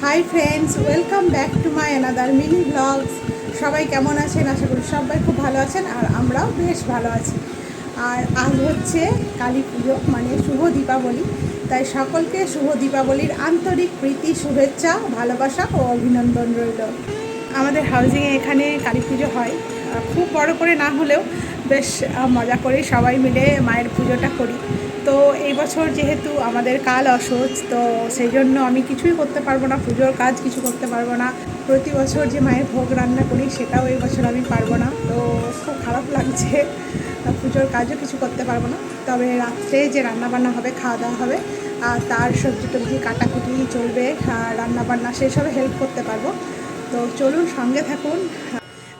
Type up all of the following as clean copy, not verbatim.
High friends, welcome back to my another mini vlogs. সবাই কেমন আছেন? আশা করি সবাই খুব ভালো আছেন, আর আমরাও বেশ ভালো আছি। আর আজ হচ্ছে কালী পুজো, মানে শুভ দীপাবলি। তাই সকলকে শুভ দীপাবলির আন্তরিক প্রীতি, শুভেচ্ছা, ভালোবাসা ও অভিনন্দন রইল। আমাদের হাউজিংয়ে এখানে কালী পুজো হয়, খুব বড় করে না হলেও বেশ মজা করে সবাই মিলে মায়ের পুজোটা করি। তো এই বছর যেহেতু আমাদের কাল অসহজ, তো সেই জন্য আমি কিছুই করতে পারবো না, পুজোর কাজ কিছু করতে পারবো না। প্রতি বছর যে মায়ের ভোগ রান্না করি সেটাও এই বছর আমি পারবো না, তো খুব খারাপ লাগছে। পুজোর কাজও কিছু করতে পারবো না, তবে রাত্রে যে রান্নাবান্না হবে, খাওয়া দাওয়া হবে, আর তার সবজি টবজি কাটাকুটি চলবে, রান্নাবান্না সেসবে হেল্প করতে পারবো। তো চলুন, সঙ্গে থাকুন।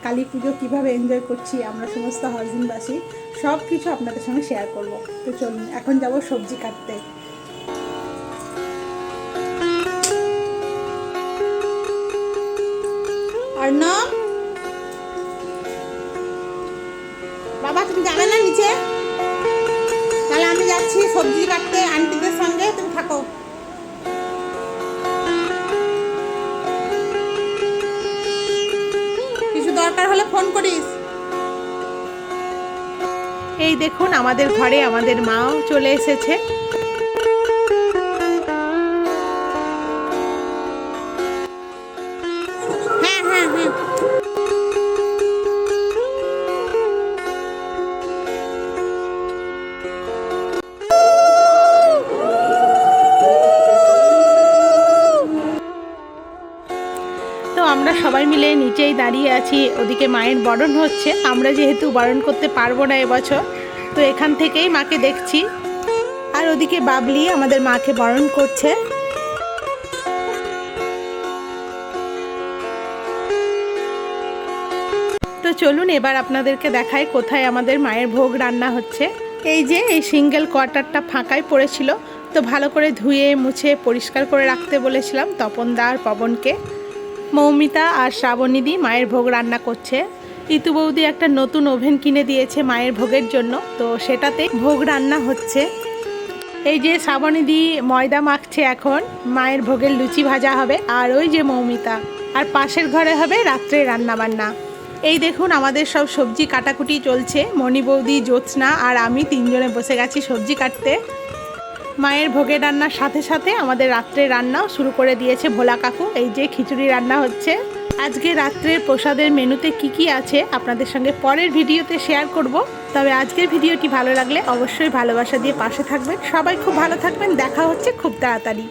কালী পুজো কীভাবে এনজয় করছি আমরা সমস্ত হাউজিংবাসী, সব কিছু আপনাদের সঙ্গে শেয়ার করব। তো চলুন, এখন যাব সবজি কাটতে। আর না বাবা, তুমি যাবে না নিচে? তাহলে আমি যাচ্ছি সবজি কাটতে আন্টিদের সঙ্গে, তুমি থাকো। কিছু দরকার হলে ফোন করিস। এই দেখুন, আমাদের ঘরে আমাদের মাও চলে এসেছে। হ্যাঁ হ্যাঁ হ্যাঁ, তো আমরা সবাই মিলে নিচেই দাঁড়িয়ে আছি। ওদিকে মায়ের বরণ হচ্ছে, আমরা যেহেতু বরণ করতে পারবো না এবছর, তো এখান থেকেই মাকে দেখছি। আর ওদিকে বাবলি আমাদের মাকে বরণ করছে। তো চলুন এবার আপনাদেরকে দেখাই কোথায় আমাদের মায়ের ভোগ রান্না হচ্ছে। এই যে এই সিঙ্গেল কোয়ার্টারটা ফাঁকাই পড়েছিল, তো ভালো করে ধুয়ে মুছে পরিষ্কার করে রাখতে বলেছিলাম তপনদা আর পবনকে। মৌমিতা আর শ্রাবণীদি মায়ের ভোগ রান্না করছে। ইতু বৌদি একটা নতুন ওভেন কিনে দিয়েছে মায়ের ভোগের জন্য, তো সেটাতে ভোগ রান্না হচ্ছে। এই যে শ্রাবণীদি ময়দা মাখছে, এখন মায়ের ভোগের লুচি ভাজা হবে। আর ওই যে মৌমিতা, আর পাশের ঘরে হবে রাত্রে রান্নাবান্না। এই দেখুন, আমাদের সব সবজি কাটাকুটি চলছে। মণি বৌদি, জ্যোৎস্না আর আমি তিনজনে বসে গেছি সবজি কাটতে। মায়ের ভোগের রান্নার সাথে সাথে আমাদের রাত্রে রান্নাও শুরু করে দিয়েছে ভোলা কাকু। এই যে খিচুড়ি রান্না হচ্ছে। আজকে রাত্রের প্রসাদের মেনুতে কি আছে আপনাদের সঙ্গে পরের ভিডিওতে শেয়ার করব। তবে আজকের ভিডিওটি ভালো লাগলে অবশ্যই ভালোবাসা দিয়ে পাশে থাকবেন। সবাই খুব ভালো থাকবেন, দেখা হচ্ছে খুব তাড়াতাড়ি।